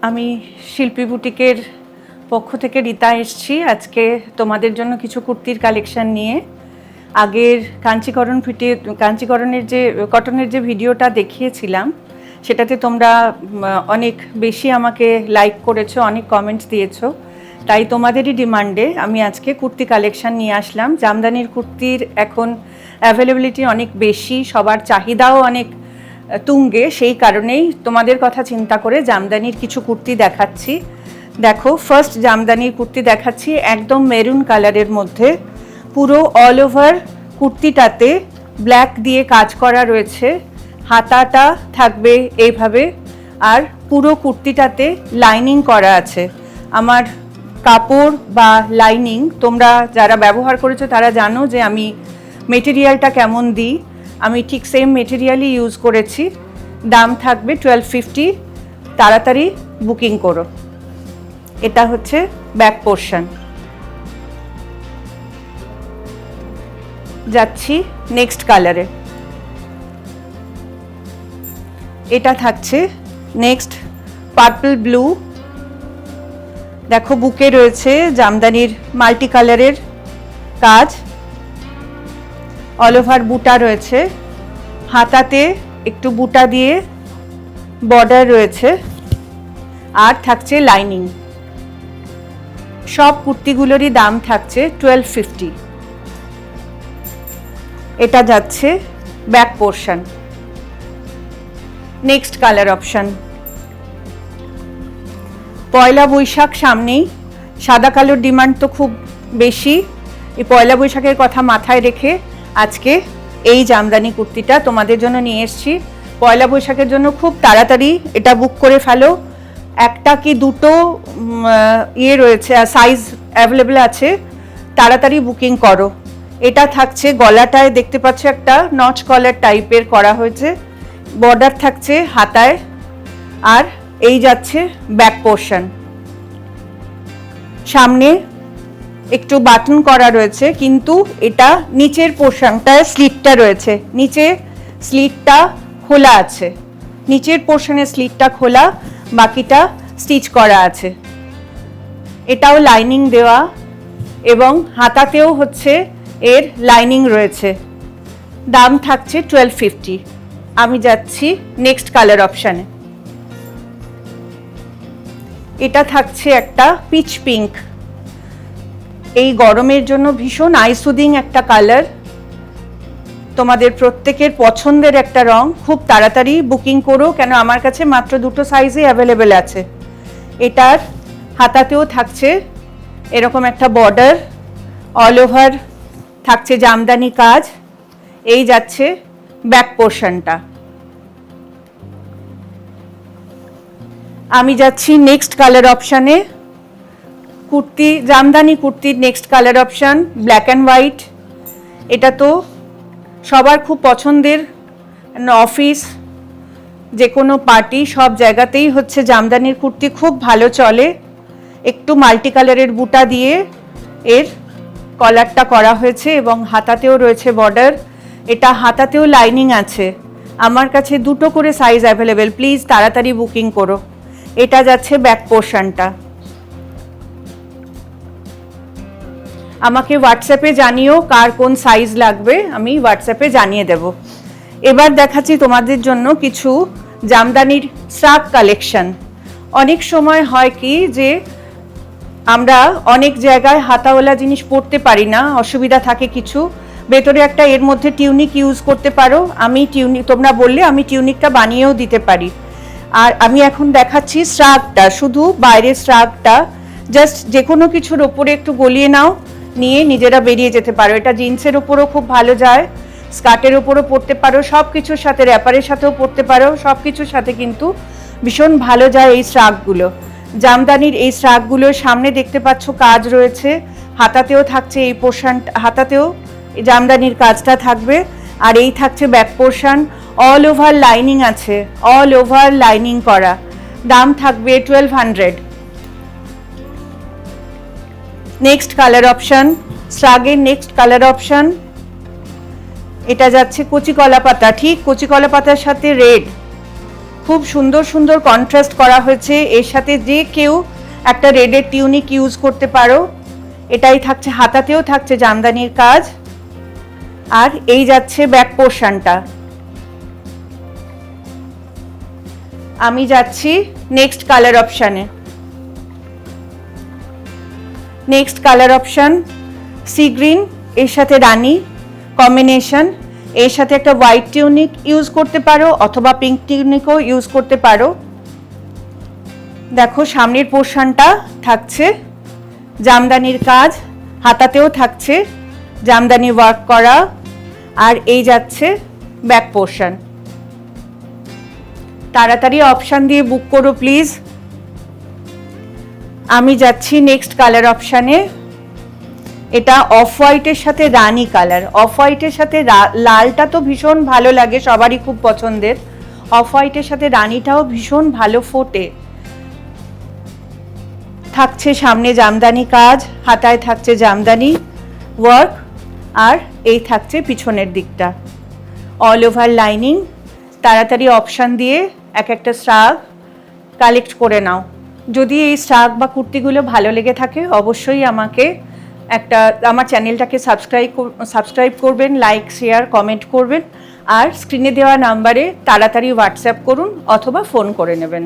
আমি শিল্পী বুটিকের পক্ষ থেকে রীতা এসেছি আজকে তোমাদের জন্য কিছু কুর্তির কালেকশন নিয়ে। আগের কাঞ্চীকরণের যে কটনের যে ভিডিওটা দেখিয়েছিলাম সেটাতে তোমরা অনেক বেশি আমাকে লাইক করেছো, অনেক কমেন্টস দিয়েছো, তাই তোমাদেরই ডিমান্ডে আমি আজকে কুর্তি কালেকশন নিয়ে আসলাম। জামদানির কুর্তির এখন অ্যাভেলেবিলিটি অনেক বেশি, সবার চাহিদাও অনেক তুঙ্গে, সেই কারণেই তোমাদের কথা চিন্তা করে জামদানির কিছু কুর্তি দেখাচ্ছি। দেখো, ফার্স্ট জামদানির কুর্তি দেখাচ্ছি, একদম মেরুন কালারের মধ্যে, পুরো অল ওভার কুর্তিটাতে ব্ল্যাক দিয়ে কাজ করা রয়েছে, হাতাটা থাকবে এইভাবে, আর পুরো কুর্তিটাতে লাইনিং করা আছে। আমার কাপড় বা লাইনিং তোমরা যারা ব্যবহার করেছো তারা জানো যে আমি মেটেরিয়ালটা কেমন দিই, আমি ঠিক সেম মেটেরিয়ালই ইউজ করেছি। দাম থাকবে 1250, তাড়াতাড়ি বুকিং করো। এটা হচ্ছে ব্যাক পোর্শন। যাচ্ছি নেক্সট কালারে। এটা থাকছে নেক্সট পার্পল ব্লু। দেখো, বুকে রয়েছে জামদানির মাল্টি কালারের কাজ, অল ওভার বুটা রয়েছে, হাতাতে একটু বুটা দিয়ে বর্ডার রয়েছে, আর থাকছে লাইনিং। সব কুর্তিগুলোরই দাম থাকছে 1250। এটা যাচ্ছে back portion. Next colour option. Poila Baishakh সামনেই, সাদা কালোর ডিমান্ড তো খুব বেশি, এই পয়লা বৈশাখের কথা মাথায় রেখে আজকে এই জামদানি কুর্তিটা তোমাদের জন্য নিয়ে এসেছি। পয়লা বৈশাখের জন্য খুব তাড়াতাড়ি এটা বুক করে ফেলো, একটা কি দুটো রয়েছে, সাইজ অ্যাভেলেবেল আছে, তাড়াতাড়ি বুকিং করো। এটা থাকছে গলাটায়, দেখতে পাচ্ছ একটা নচ কলার টাইপের করা হয়েছে, বর্ডার থাকছে হাতায়, আর এই যাচ্ছে ব্যাক পোর্শন। সামনে একটু বাটন করা রয়েছে, কিন্তু এটা নিচের পোর্শনটায় স্লিটটা রয়েছে, নিচে স্লিটটা খোলা আছে, নিচের পোর্শনে স্লিটটা খোলা, বাকিটা স্টিচ করা আছে। এটাও লাইনিং দেওয়া এবং হাতাতেও হচ্ছে এর লাইনিং রয়েছে। দাম থাকছে 1250। আমি যাচ্ছি নেক্সট কালার অপশানে। এটা থাকছে একটা পিচ পিঙ্ক, এই গরমের জন্য ভীষণ আইসুদিং একটা কালার, তোমাদের প্রত্যেকের পছন্দের একটা রং। খুব তাড়াতাড়ি বুকিং করো, কেন আমার কাছে মাত্র দুটো সাইজই অ্যাভেলেবেল আছে। এটার হাতাতেও থাকছে এরকম একটা বর্ডার, অল ওভার থাকছে জামদানি কাজ। এই যাচ্ছে ব্যাক পোর্শনটা। আমি যাচ্ছি নেক্সট কালার অপশানে। কুর্তি, জামদানি কুর্তির next colour option black and white. এটা তো সবার খুব পছন্দের, অফিস, যে কোনো পার্টি, সব জায়গাতেই হচ্ছে জামদানির কুর্তি খুব ভালো চলে। একটু মাল্টি কালারের বুটা দিয়ে এর কলারটা করা হয়েছে এবং হাতাতেও রয়েছে বর্ডার। এটা হাতাতেও লাইনিং আছে, আমার কাছে দুটো করে সাইজ অ্যাভেলেবেল, প্লিজ তাড়াতাড়ি বুকিং করো। এটা যাচ্ছে ব্যাক পোর্শনটা। আমাকে হোয়াটসঅ্যাপে জানিও কার কোন সাইজ লাগবে, আমি হোয়াটসঅ্যাপে জানিয়ে দেব। এবার দেখাচ্ছি তোমাদের জন্য কিছু জামদানির শ্রাগ কালেকশন। অনেক সময় হয় কি যে আমরা অনেক জায়গায় হাতাওয়ালা জিনিস পরতে পারি না, অসুবিধা থাকে কিছু, ভেতরে একটা এর মধ্যে টিউনিক ইউজ করতে পারো। আমি টিউনিক, তোমরা বললে আমি টিউনিকটা বানিয়েও দিতে পারি। আর আমি এখন দেখাচ্ছি শ্রাগটা, শুধু বাইরের শ্রাগটা, জাস্ট যে কোনো কিছুর ওপরে একটু গলিয়ে নাও, নিয়ে নিজেরা বেরিয়ে যেতে পারো। এটা জিন্সের ওপরও খুব ভালো যায়, স্কার্টের ওপরও পরতে পারো, সব কিছুর সাথে, র্যাপারের সাথেও পরতে পারো, সব কিছুর সাথে কিন্তু ভীষণ ভালো যায় এই শ্রাগগুলো। জামদানির এই শ্রাগগুলোর সামনে দেখতে পাচ্ছ কাজ রয়েছে, হাতাতেও থাকছে এই পোর্শন, হাতাতেও জামদানির কাজটা থাকবে, আর এই থাকছে back portion. All over lining আছে, অল ওভার লাইনিং করা। দাম থাকবে 1200। নেক্সট কালার অপশন, শ্রাগের নেক্সট কালার অপশন, এটা যাচ্ছে কচি কলা পাতা, ঠিক কচি কলা পাতার সাথে রেড, খুব সুন্দর সুন্দর কন্ট্রাস্ট করা হয়েছে, এর সাথে যে কেউ একটা রেডের টিউনিক ইউজ করতে পারো। এটাই থাকছে, হাতাতেও থাকছে জামদানির কাজ। আর এই যাচ্ছে ব্যাক পোর্শনটা। আমি যাচ্ছি নেক্সট কালার অপশানে। Next colour option sea green, এর সাথে রানী কম্বিনেশন। এর সাথে একটা হোয়াইট টিউনিক ইউজ করতে পারো অথবা পিঙ্ক টিউনিকও ইউজ করতে পারো। দেখো সামনের পোর্শনটা থাকছে জামদানির কাজ, হাতাতেও থাকছে জামদানি ওয়ার্ক করা। আর এই যাচ্ছে ব্যাক পোর্শন। তাড়াতাড়ি অপশান দিয়ে বুক করো প্লিজ। আমি যাচ্ছি নেক্সট কালার অপশানে। এটা অফ হোয়াইটের সাথে রানী কালার। অফ হোয়াইটের সাথে লালটা তো ভীষণ ভালো লাগে, সবারই খুব পছন্দের। অফ হোয়াইটের সাথে রানীটাও ভীষণ ভালো ফোটে। থাকছে সামনে জামদানি কাজ, হাতায় থাকছে জামদানি ওয়ার্ক। আর এই থাকছে পিছনের দিকটা অল ওভার লাইনিং। তাড়াতাড়ি অপশান দিয়ে এক একটা স্ট্রাগ কালেক্ট করে নাও। যদি এই স্ট্রাগ বা কুর্তিগুলো ভালো লেগে থাকে অবশ্যই আমাকে আমার চ্যানেলটাকে সাবস্ক্রাইব করবেন, লাইক শেয়ার কমেন্ট করবেন। আর স্ক্রিনে দেওয়া নাম্বারে তাড়াতাড়ি হোয়াটসঅ্যাপ করুন অথবা ফোন করে নেবেন।